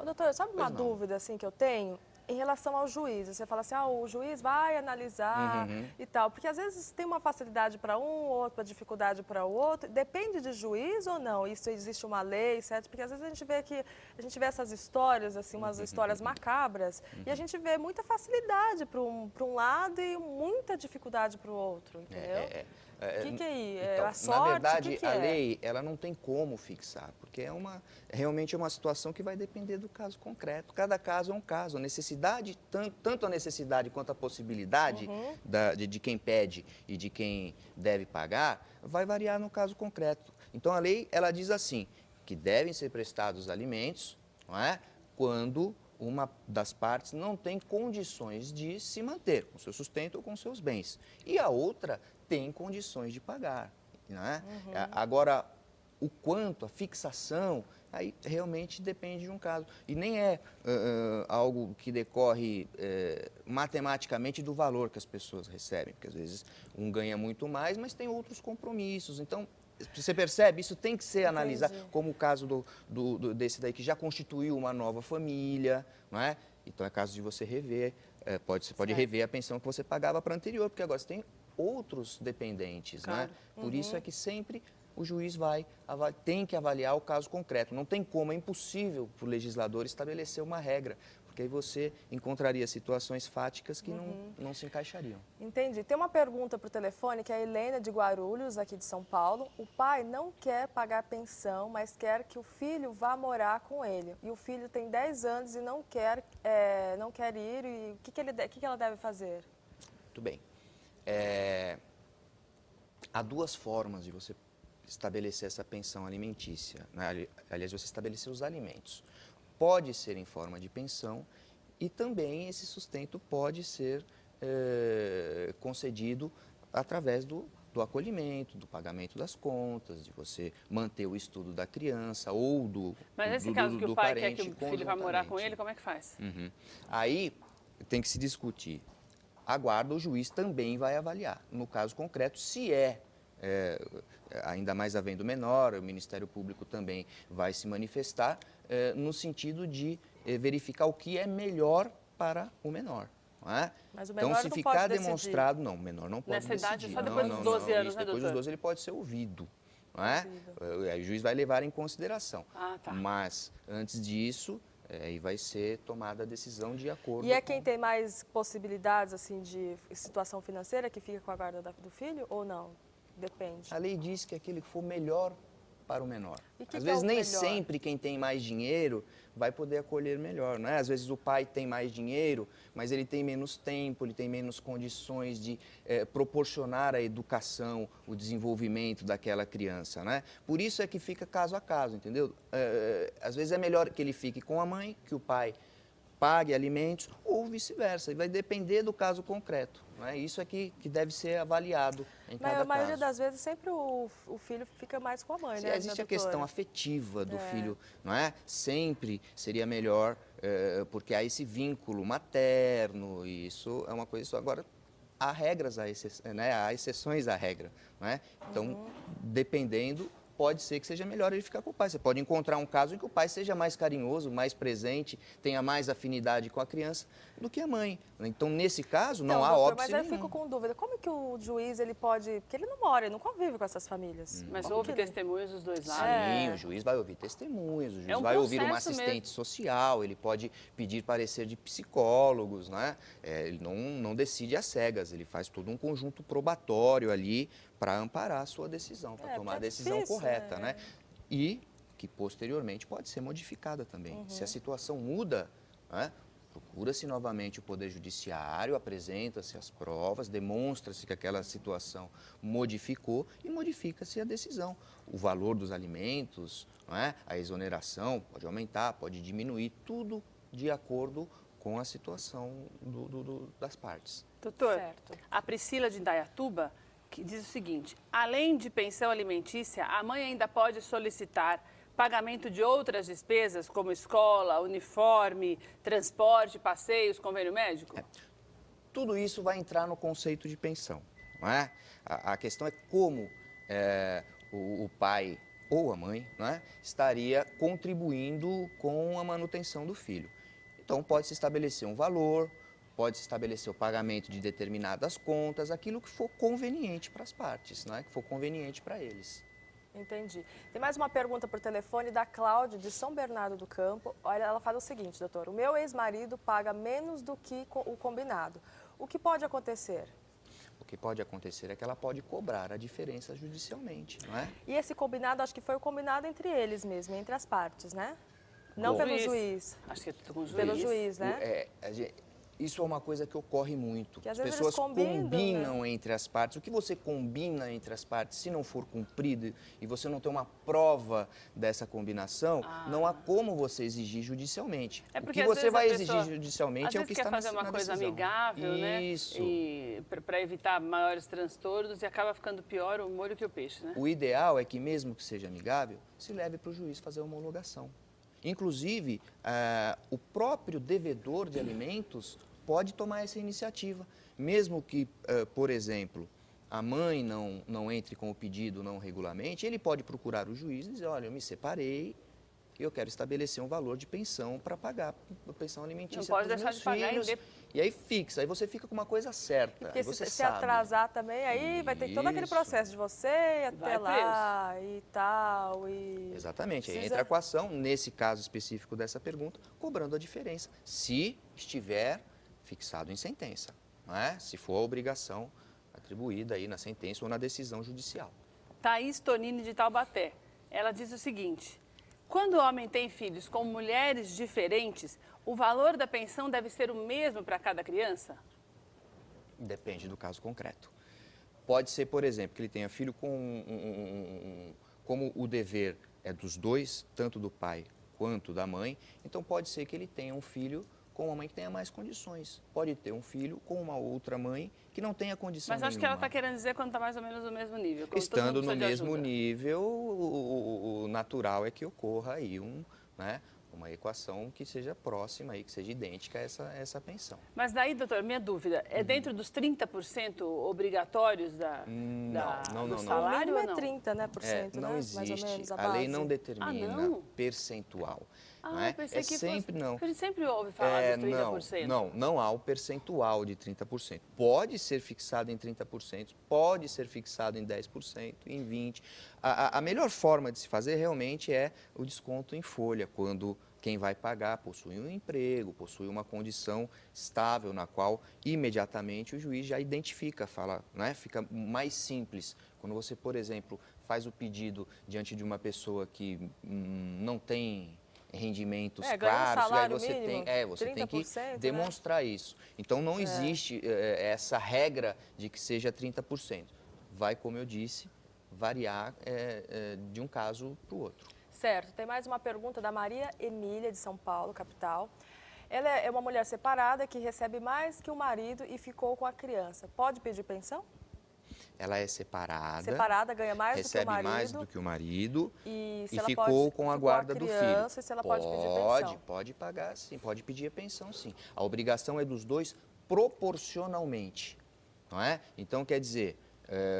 Doutor, sabe uma Pois não. dúvida assim que eu tenho? Em relação ao juiz, você fala assim, o juiz vai analisar e tal, porque às vezes tem uma facilidade para um, outra dificuldade para o outro, depende de juiz ou não? Isso existe uma lei, certo? Porque às vezes a gente vê essas histórias, assim, umas histórias macabras, e a gente vê muita facilidade para um lado e muita dificuldade para o outro, entendeu? O que é aí? É Então, a sorte? na verdade, O que a é? lei, ela não tem como fixar, porque realmente é uma situação que vai depender do caso concreto. Cada caso é um caso. A necessidade, tanto a necessidade quanto a possibilidade de quem pede e de quem deve pagar, vai variar no caso concreto. Então, a lei, ela diz assim, que devem ser prestados alimentos, não é? Quando uma das partes não tem condições de se manter com seu sustento ou com seus bens. E a outra tem condições de pagar. Né? Agora, o quanto, a fixação, aí realmente depende de um caso. E nem é algo que decorre matematicamente do valor que as pessoas recebem, porque às vezes um ganha muito mais, mas tem outros compromissos. Então, você percebe? Isso tem que ser analisado, como o caso desse daí que já constituiu uma nova família, não é? Então é caso de você rever, você pode rever a pensão que você pagava para a anterior, porque agora você tem outros dependentes, Claro. né? Por isso é que sempre o juiz tem que avaliar o caso concreto. Não tem como, é impossível para o legislador estabelecer uma regra, porque aí você encontraria situações fáticas que não se encaixariam. Entendi. Tem uma pergunta para o telefone, que é a Helena de Guarulhos, aqui de São Paulo. O pai não quer pagar pensão, mas quer que o filho vá morar com ele. E o filho tem 10 anos e não quer ir. E o que ela deve fazer? Muito bem. Há duas formas de você estabelecer essa pensão alimentícia, né? Aliás, você estabelecer os alimentos. Pode ser em forma de pensão e também esse sustento pode ser concedido através do acolhimento, do pagamento das contas, de você manter o estudo da criança ou Mas nesse caso que o pai quer que o filho vá morar com conjuntamente. ele, como é que faz? Aí tem que se discutir. A guarda, o juiz também vai avaliar. No caso concreto, se ainda mais havendo menor, o Ministério Público também vai se manifestar no sentido de verificar o que é melhor para o menor. Não é? Mas o menor então, se não ficar pode demonstrado, não, o menor não pode Nessa decidir. idade, só depois dos 12 anos, né, Depois doutor? dos 12 ele pode ser ouvido. Não é? Aí o juiz vai levar em consideração. Ah, tá. Mas, antes disso, aí vai ser tomada a decisão de acordo E é quem tem mais possibilidades, assim, de situação financeira que fica com a guarda do filho ou não? Depende. A lei diz que é aquele que for melhor para o menor. E Às vezes nem melhor? sempre quem tem mais dinheiro vai poder acolher melhor, não é? Às vezes o pai tem mais dinheiro, mas ele tem menos tempo, ele tem menos condições de proporcionar a educação, o desenvolvimento daquela criança, né? Por isso é que fica caso a caso, entendeu? Às vezes é melhor que ele fique com a mãe, que o pai pague alimentos, ou vice-versa. E vai depender do caso concreto. Não é? Isso é que deve ser avaliado em cada Mas a maioria caso. das vezes sempre o filho fica mais com a mãe, né? Existe a questão afetiva do filho, não é? Sempre seria melhor, porque há esse vínculo materno, e isso é uma coisa... Agora, há regras, há exceções à regra, não é? Então, dependendo... pode ser que seja melhor ele ficar com o pai. Você pode encontrar um caso em que o pai seja mais carinhoso, mais presente, tenha mais afinidade com a criança do que a mãe. Então, nesse caso, não há óbice Mas aí eu nenhum. fico com dúvida. Como que o juiz, ele pode... Porque ele não mora, ele não convive com essas famílias. Mas houve testemunhos dos dois lados. Sim, o juiz vai ouvir testemunhas, o juiz um vai ouvir uma processo assistente mesmo. social, ele pode pedir parecer de psicólogos, né? Ele não decide às cegas, ele faz todo um conjunto probatório ali para amparar a sua decisão, para tomar a decisão correta, né? E que posteriormente pode ser modificada também. Se a situação muda, né? Procura-se novamente o Poder Judiciário, apresenta-se as provas, demonstra-se que aquela situação modificou e modifica-se a decisão. O valor dos alimentos, não é? A exoneração pode aumentar, pode diminuir, tudo de acordo com a situação das partes. Doutor, a Priscila de Indaiatuba que diz o seguinte: além de pensão alimentícia, a mãe ainda pode solicitar pagamento de outras despesas, como escola, uniforme, transporte, passeios, convênio médico? Tudo isso vai entrar no conceito de pensão, não é? A questão é como o pai ou a mãe, né, estaria contribuindo com a manutenção do filho. Então, pode-se estabelecer um valor, pode-se estabelecer o pagamento de determinadas contas, aquilo que for conveniente para as partes, né, que for conveniente para eles. Entendi. Tem mais uma pergunta por telefone da Cláudia, de São Bernardo do Campo. Olha, ela fala o seguinte, doutor: o meu ex-marido paga menos do que o combinado. O que pode acontecer? O que pode acontecer é que ela pode cobrar a diferença judicialmente, não é? E esse combinado, acho que foi o combinado entre eles mesmo, entre as partes, né? Não Bom, pelo juiz. Acho que é tudo com o juiz. Pelo juiz, né? Isso é uma coisa que ocorre muito. Que às As vezes pessoas eles combinam, combinam entre as partes. O que você combina entre as partes, se não for cumprido e você não tem uma prova dessa combinação, não há como você exigir judicialmente. É O porque, que às você vezes, vai a pessoa, exigir judicialmente é o que quer está fazer na uma coisa decisão. amigável, né? Isso. E para evitar maiores transtornos, e acaba ficando pior o molho que o peixe, né? O ideal é que, mesmo que seja amigável, se leve para o juiz fazer a homologação. Inclusive, o próprio devedor de alimentos pode tomar essa iniciativa. Mesmo que, por exemplo, a mãe não entre com o pedido não regularmente, ele pode procurar o juiz e dizer: olha, eu me separei e eu quero estabelecer um valor de pensão para pagar a pensão alimentícia Não pode para os deixar meus de pagar filhos. em E aí fixa, aí você fica com uma coisa certa. Porque Aí você se sabe. atrasar também, aí vai ter todo aquele Isso. processo de você ir até Vai lá e tal. E... Exatamente, aí Precisa- entra a coação, nesse caso específico dessa pergunta, cobrando a diferença, se estiver fixado em sentença, não é? Se for a obrigação atribuída aí na sentença ou na decisão judicial. Thaís Tonini, de Taubaté. Ela diz o seguinte: quando o homem tem filhos com mulheres diferentes, o valor da pensão deve ser o mesmo para cada criança? Depende do caso concreto. Pode ser, por exemplo, que ele tenha filho com como o dever é dos dois, tanto do pai quanto da mãe, então pode ser que ele tenha um filho com uma mãe que tenha mais condições. Pode ter um filho com uma outra mãe que não tenha condição Mas acho que ela nenhuma. está querendo dizer quando está mais ou menos no mesmo nível. Quando todo Estando mundo no precisa de mesmo ajuda. nível, o natural é que ocorra aí uma equação que seja próxima, aí, que seja idêntica a essa pensão. Mas daí, doutor, minha dúvida, é dentro dos 30% obrigatórios Não, do não. salário o ou mínimo não? é 30, né, por cento, Não né? existe. Mais ou menos, a A lei base. não determina não? percentual. não Ah, é? eu pensei que sempre fosse... não. A gente sempre ouve falar dos 30%. Não há o percentual de 30%. Pode ser fixado em 30%, pode ser fixado em 10%, em 20%. A melhor forma de se fazer realmente é o desconto em folha, quando quem vai pagar possui um emprego, possui uma condição estável, na qual imediatamente o juiz já identifica, fala, né? Fica mais simples. Quando você, por exemplo, faz o pedido diante de uma pessoa que não tem rendimentos ganha um claros, e aí salário você mínimo, você tem que 30%, né? demonstrar isso. Então, não existe essa regra de que seja 30%. Vai, como eu disse, variar de um caso para o outro. Certo. Tem mais uma pergunta da Maria Emília, de São Paulo, capital. Ela é uma mulher separada que recebe mais que o marido e ficou com a criança. Pode pedir pensão? Ela é separada. Separada, ganha mais do que o recebe marido. mais do que o marido E, se e ela ficou com a guarda do filho. Se ela pode pedir pensão. Pode pagar sim, pode pedir a pensão sim. A obrigação é dos dois proporcionalmente, não é? Então, quer dizer,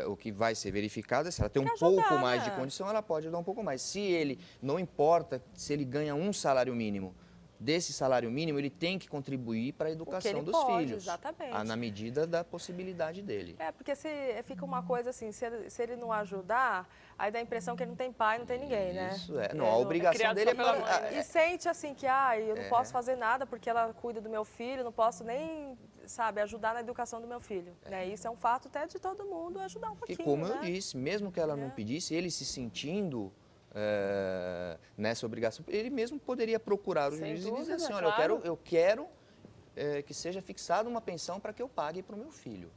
o que vai ser verificado é se ela tem um pouco mais de condição, ela pode dar um pouco mais. Se ele, não importa se ele ganha um salário mínimo, desse salário mínimo, ele tem que contribuir para a educação dos filhos. Exatamente. Na medida da possibilidade dele. É, porque se fica uma coisa assim, se ele não ajudar, aí dá a impressão que ele não tem pai, não tem ninguém, né? Isso é. Não, a obrigação dele é para... E sente assim que, eu não posso fazer nada porque ela cuida do meu filho, não posso nem, sabe, ajudar na educação do meu filho. Né? Isso é um fato até de todo mundo ajudar um pouquinho, E como eu né? disse, mesmo que ela não pedisse, ele se sentindo nessa obrigação, ele mesmo poderia procurar o juiz e dizer assim, olha, claro. eu quero que seja fixada uma pensão para que eu pague para o meu filho.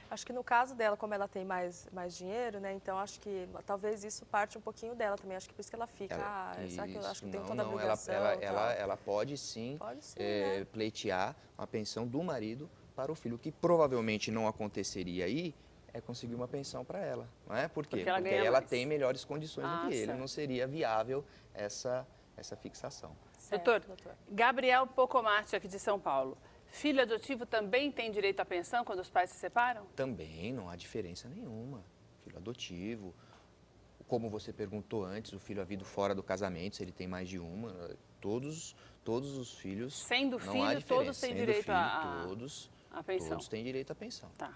Acho que no caso dela, como ela tem mais dinheiro, né? Então acho que talvez isso parte um pouquinho dela também. Acho que por isso que ela fica, será que eu acho que tem toda a obrigação? Ela pode sim, né? pleitear a pensão do marido para o filho, o que provavelmente não aconteceria aí, é conseguir uma pensão para ela, não é? Por quê? Porque ela mais. tem melhores condições do que ele, certo. não seria viável essa fixação. Certo, doutor, Gabriel Pocomarte, aqui de São Paulo. Filho adotivo também tem direito à pensão quando os pais se separam? Também não há diferença nenhuma. Filho adotivo, como você perguntou antes, o filho havido fora do casamento, se ele tem mais de uma, todos os filhos, Sendo não há filho, diferença. todos têm Sendo direito filho, à todos pensão. têm direito à pensão. Tá.